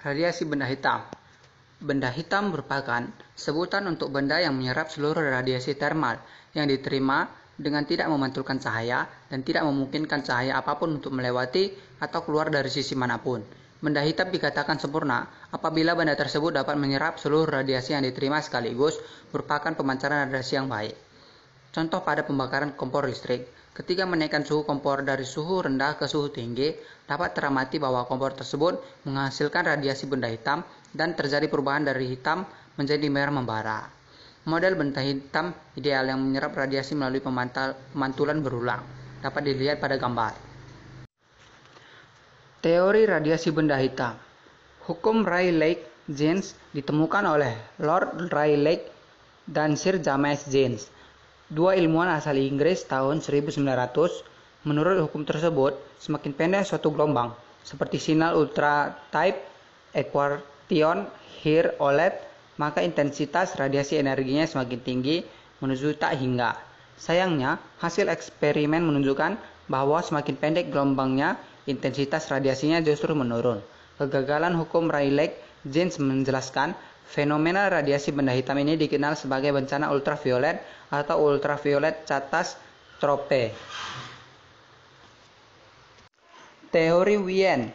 Radiasi benda hitam. Benda hitam merupakan sebutan untuk benda yang menyerap seluruh radiasi termal yang diterima dengan tidak memantulkan cahaya dan tidak memungkinkan cahaya apapun untuk melewati atau keluar dari sisi manapun. Benda hitam dikatakan sempurna apabila benda tersebut dapat menyerap seluruh radiasi yang diterima sekaligus merupakan pemancaran radiasi yang baik. Contoh pada pembakaran kompor listrik. Ketika menaikkan suhu kompor dari suhu rendah ke suhu tinggi, dapat teramati bahwa kompor tersebut menghasilkan radiasi benda hitam dan terjadi perubahan dari hitam menjadi merah membara. Model benda hitam ideal yang menyerap radiasi melalui pemantulan berulang dapat dilihat pada gambar. Teori radiasi benda hitam. Hukum Rayleigh-Jeans ditemukan oleh Lord Rayleigh dan Sir James Jeans, dua ilmuwan asal Inggris tahun 1900. Menurut hukum tersebut, semakin pendek suatu gelombang, seperti sinyal ultra type, equation, HIR, OLED, maka intensitas radiasi energinya semakin tinggi menuju tak hingga. Sayangnya, hasil eksperimen menunjukkan bahwa semakin pendek gelombangnya, intensitas radiasinya justru menurun. Kegagalan hukum Rayleigh-Jeans menjelaskan fenomena radiasi benda hitam ini dikenal sebagai bencana ultraviolet atau ultraviolet katastrofe. Teori Wien.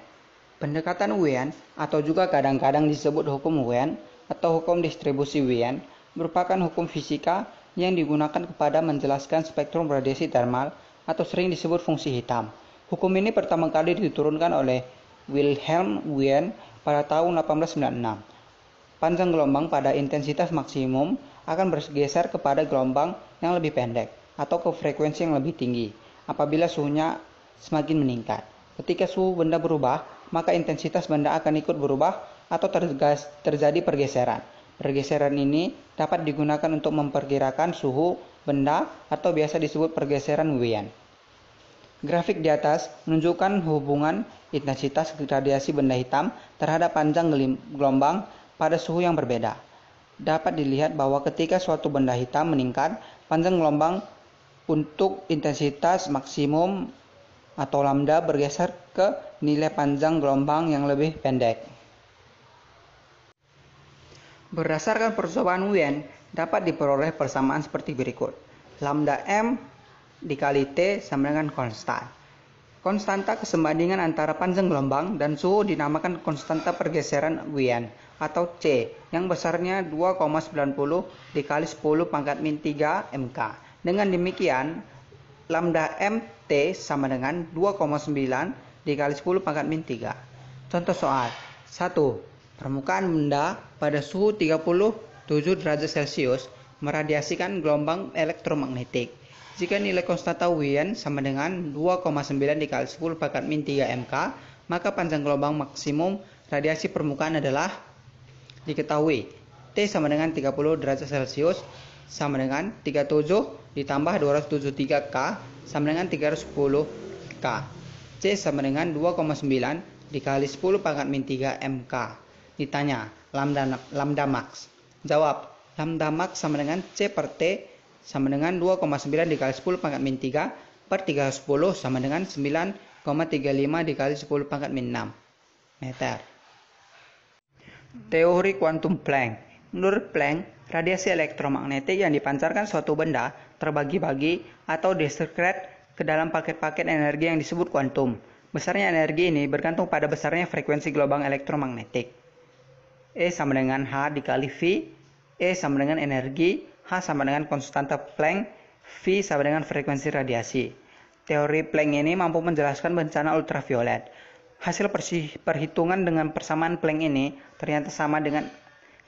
Pendekatan Wien atau juga kadang-kadang disebut hukum Wien atau hukum distribusi Wien merupakan hukum fisika yang digunakan kepada menjelaskan spektrum radiasi termal atau sering disebut fungsi hitam. Hukum ini pertama kali diturunkan oleh Wilhelm Wien pada tahun 1896. Panjang gelombang pada intensitas maksimum akan bergeser kepada gelombang yang lebih pendek atau ke frekuensi yang lebih tinggi apabila suhunya semakin meningkat. Ketika suhu benda berubah, maka intensitas benda akan ikut berubah atau terjadi pergeseran. Pergeseran ini dapat digunakan untuk memperkirakan suhu benda atau biasa disebut pergeseran Wien. Grafik di atas menunjukkan hubungan intensitas radiasi benda hitam terhadap panjang gelombang pada suhu yang berbeda. Dapat dilihat bahwa ketika suatu benda hitam meningkat, panjang gelombang untuk intensitas maksimum atau lambda bergeser ke nilai panjang gelombang yang lebih pendek. Berdasarkan percobaan Wien, dapat diperoleh persamaan seperti berikut. Lambda M dikali T sama dengan konstan. Konstanta kesembandingan antara panjang gelombang dan suhu dinamakan konstanta pergeseran Wien atau C yang besarnya 2,90 dikali 10 pangkat min 3 MK. Dengan demikian, lambda MT sama dengan 2,9 dikali 10 pangkat min 3. Contoh soal 1. Permukaan benda pada suhu 37 derajat Celcius meradiasikan gelombang elektromagnetik. Jika nilai konstanta Wien sama dengan 2,9 dikali 10 pangkat min 3 MK, maka panjang gelombang maksimum radiasi permukaan adalah diketahui. T sama dengan 30 derajat Celcius sama dengan 37 ditambah 273 K sama dengan 310 K. C sama dengan 2,9 dikali 10 pangkat min 3 MK. Ditanya, lambda max. Jawab, lambda max sama dengan C per T sama dengan 2,9 dikali 10 pangkat min 3 per 310 sama dengan 9,35 dikali 10 pangkat min 6 meter. Teori kuantum Planck. Menurut Planck, radiasi elektromagnetik yang dipancarkan suatu benda terbagi-bagi atau disekret ke dalam paket-paket energi yang disebut kuantum. Besarnya energi ini bergantung pada besarnya frekuensi gelombang elektromagnetik. E sama dengan H dikali V, E sama dengan energi, H sama dengan konstanta Planck, V sama dengan frekuensi radiasi. Teori Planck ini mampu menjelaskan bencana ultraviolet. Hasil perhitungan dengan persamaan Planck ini ternyata sama dengan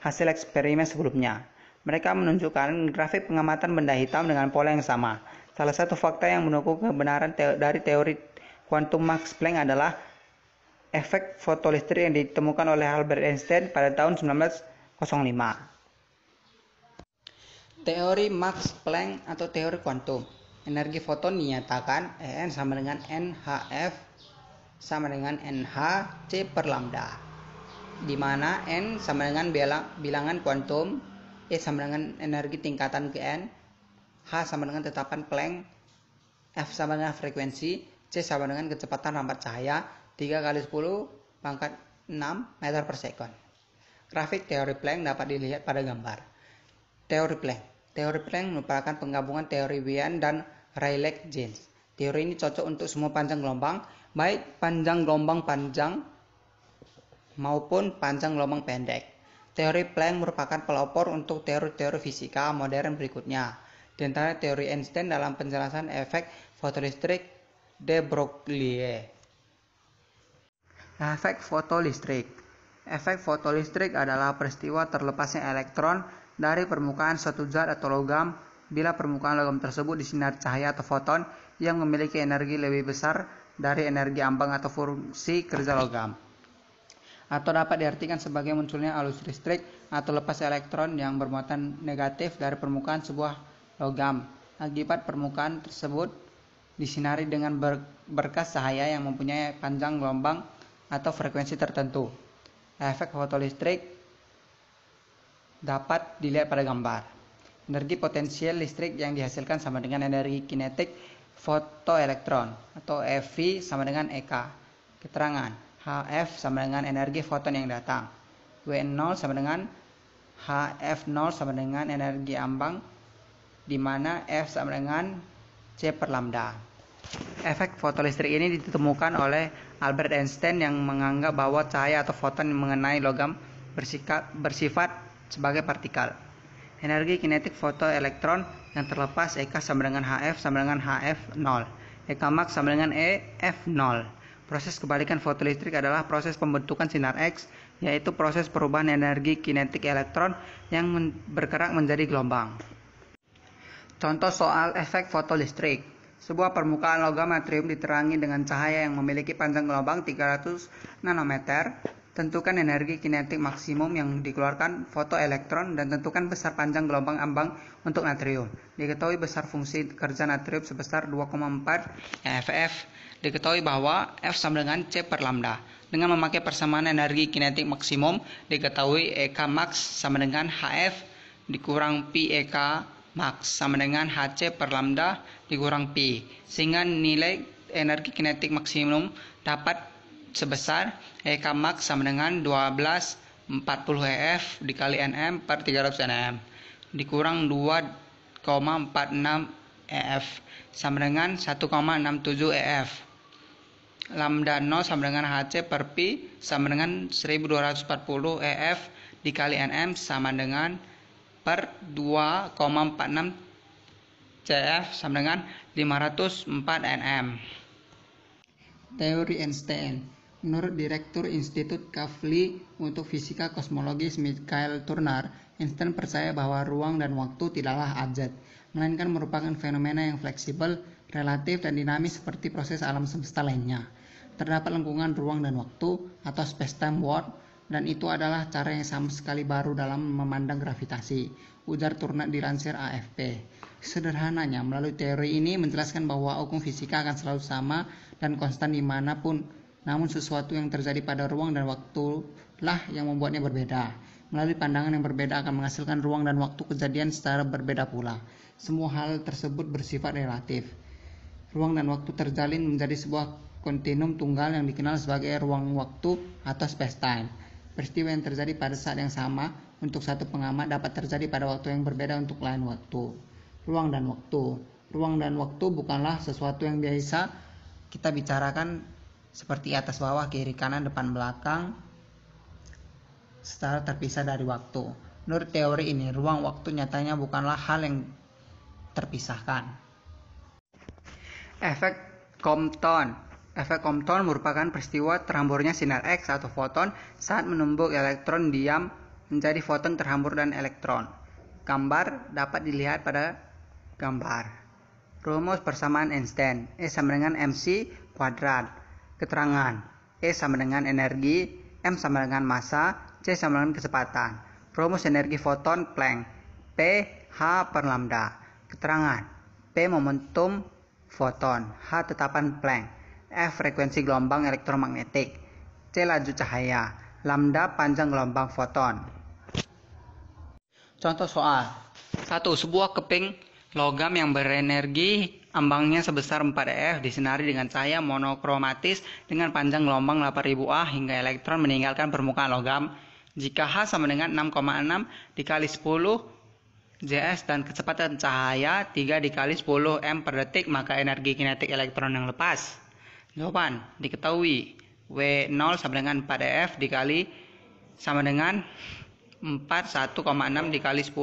hasil eksperimen sebelumnya. Mereka menunjukkan grafik pengamatan benda hitam dengan pola yang sama. Salah satu fakta yang mendukung kebenaran dari teori kuantum Max Planck adalah efek fotolistrik yang ditemukan oleh Albert Einstein pada tahun 1905. Teori Max Planck atau teori kuantum. Energi foton dinyatakan En sama dengan NHF sama dengan NhC per lambda, di mana N sama dengan bilangan kuantum, E sama dengan energi tingkatan ke N, H sama dengan tetapan Planck, F sama dengan frekuensi, C sama dengan kecepatan rampat cahaya 3 kali 10 pangkat meter per second. Grafik teori Planck dapat dilihat pada gambar. Teori Planck merupakan penggabungan teori Wien dan Rayleigh-Jeans. Teori ini cocok untuk semua panjang gelombang, baik panjang gelombang panjang maupun panjang gelombang pendek. Teori Planck merupakan pelopor untuk teori-teori fisika modern berikutnya, di antara teori Einstein dalam penjelasan efek fotolistrik de Broglie. Efek fotolistrik adalah peristiwa terlepasnya elektron dari permukaan suatu zat atau logam bila permukaan logam tersebut disinari cahaya atau foton yang memiliki energi lebih besar dari energi ambang atau fungsi kerja logam. Atau dapat diartikan sebagai munculnya arus listrik atau lepas elektron yang bermuatan negatif dari permukaan sebuah logam akibat permukaan tersebut disinari dengan berkas cahaya yang mempunyai panjang gelombang atau frekuensi tertentu. Efek fotolistrik dapat dilihat pada gambar. Energi potensial listrik yang dihasilkan sama dengan energi kinetik fotoelektron atau FV sama dengan EK. Keterangan HF sama dengan energi foton yang datang. W0 sama dengan HF0 sama dengan energi ambang, di mana F sama dengan C per lambda. Efek fotolistrik ini ditemukan oleh Albert Einstein yang menganggap bahwa cahaya atau foton mengenai logam bersifat sebagai partikel. Energi kinetik fotoelektron yang terlepas EK sama dengan HF sama dengan HF0. EK max sama dengan EF0. Proses kebalikan fotolistrik adalah proses pembentukan sinar X, yaitu proses perubahan energi kinetik elektron yang bergerak menjadi gelombang. Contoh soal efek fotolistrik. Sebuah permukaan logam natrium diterangi dengan cahaya yang memiliki panjang gelombang 300 nanometer. Tentukan energi kinetik maksimum yang dikeluarkan fotoelektron dan tentukan besar panjang gelombang ambang untuk natrium. Diketahui besar fungsi kerja natrium sebesar 2,4 eff. Diketahui bahwa F sama dengan C per lambda. Dengan memakai persamaan energi kinetik maksimum, diketahui EK max sama dengan HF dikurang Pi EK max sama dengan HC per lambda dikurang Pi. Sehingga nilai energi kinetik maksimum dapat sebesar EK max sama dengan 1240 EF dikali Nm per 300 Nm dikurang 2,46 EF sama dengan 1,67 EF. Lambda 0 sama dengan HC per Pi sama dengan 1240 EF dikali Nm sama dengan per 2,46 CF sama dengan 504 Nm. Teori Einstein. Menurut Direktur Institut Kavli untuk Fisika Kosmologis Michael Turner, Einstein percaya bahwa ruang dan waktu tidaklah abjad, melainkan merupakan fenomena yang fleksibel, relatif, dan dinamis seperti proses alam semesta lainnya. Terdapat lengkungan ruang dan waktu atau space-time world, dan itu adalah cara yang sama sekali baru dalam memandang gravitasi, ujar Turner dilansir AFP. Sederhananya, melalui teori ini menjelaskan bahwa hukum fisika akan selalu sama dan konstan dimanapun, namun sesuatu yang terjadi pada ruang dan waktulah yang membuatnya berbeda. Melalui pandangan yang berbeda akan menghasilkan ruang dan waktu kejadian secara berbeda pula. Semua hal tersebut bersifat relatif. Ruang dan waktu terjalin menjadi sebuah kontinum tunggal yang dikenal sebagai ruang waktu atau space-time. Peristiwa yang terjadi pada saat yang sama untuk satu pengamat dapat terjadi pada waktu yang berbeda untuk lain waktu. Ruang dan waktu bukanlah sesuatu yang biasa kita bicarakan seperti atas bawah, kiri kanan, depan belakang secara terpisah dari waktu. Menurut teori ini, ruang waktu nyatanya bukanlah hal yang terpisahkan. Efek Compton. Efek Compton merupakan peristiwa terhamburnya sinar X atau foton saat menumbuk elektron diam menjadi foton terhambur dan elektron. Gambar dapat dilihat pada gambar. Rumus persamaan Einstein, E sama dengan mc kuadrat. Keterangan, E sama dengan energi, M sama dengan massa, C sama dengan kecepatan. Rumus energi foton Planck, P H per lambda. Keterangan, P momentum foton, H tetapan Planck, F frekuensi gelombang elektromagnetik, C laju cahaya, lambda panjang gelombang foton. Contoh soal 1. Sebuah keping logam yang berenergi Ambangnya sebesar 4 eV disinari dengan cahaya monokromatis dengan panjang gelombang 8000 A hingga elektron meninggalkan permukaan logam. Jika H sama dengan 6,6 dikali 10 J/s dan kecepatan cahaya 3 dikali 10 M per detik, maka energi kinetik elektron yang lepas. Jawaban diketahui W0 sama dengan 4 eV dikali sama dengan 1,6 dikali 10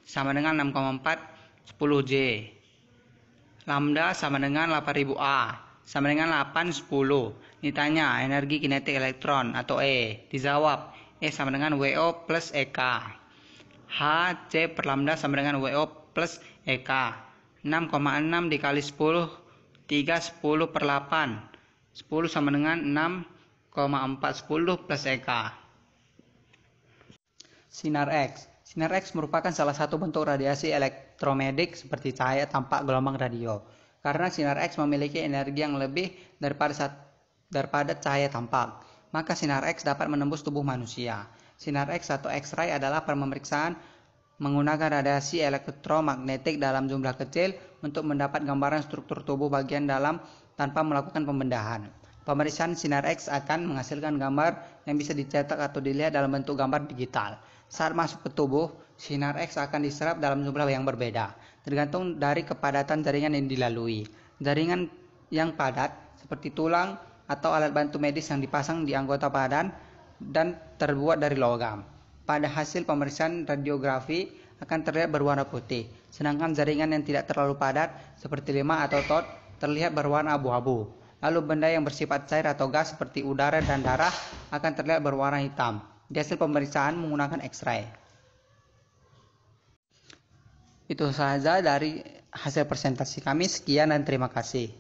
sama dengan 6,4 10 J. Lambda sama dengan 8000 A sama dengan 8 10. Ditanya energi kinetik elektron atau E. Dijawab E sama dengan WO plus EK. H C per lambda sama dengan WO plus EK. 6,6 dikali 10 3 10 per 8. 10 sama dengan 6,410 plus EK. Sinar X. Sinar X merupakan salah satu bentuk radiasi elektromagnetik seperti cahaya tanpa gelombang radio. Karena sinar X memiliki energi yang lebih daripada cahaya tampak, maka sinar X dapat menembus tubuh manusia. Sinar X atau X-ray adalah pemeriksaan menggunakan radiasi elektromagnetik dalam jumlah kecil untuk mendapat gambaran struktur tubuh bagian dalam tanpa melakukan pembedahan. Pemeriksaan sinar X akan menghasilkan gambar yang bisa dicetak atau dilihat dalam bentuk gambar digital. Saat masuk ke tubuh, sinar X akan diserap dalam jumlah yang berbeda, tergantung dari kepadatan jaringan yang dilalui. Jaringan yang padat, seperti tulang atau alat bantu medis yang dipasang di anggota badan dan terbuat dari logam. Pada hasil pemeriksaan radiografi akan terlihat berwarna putih, sedangkan jaringan yang tidak terlalu padat, seperti lima atau tot, terlihat berwarna abu-abu. Lalu benda yang bersifat cair atau gas seperti udara dan darah akan terlihat berwarna hitam di hasil pemeriksaan menggunakan X-ray. Itu saja dari hasil presentasi kami. Sekian dan terima kasih.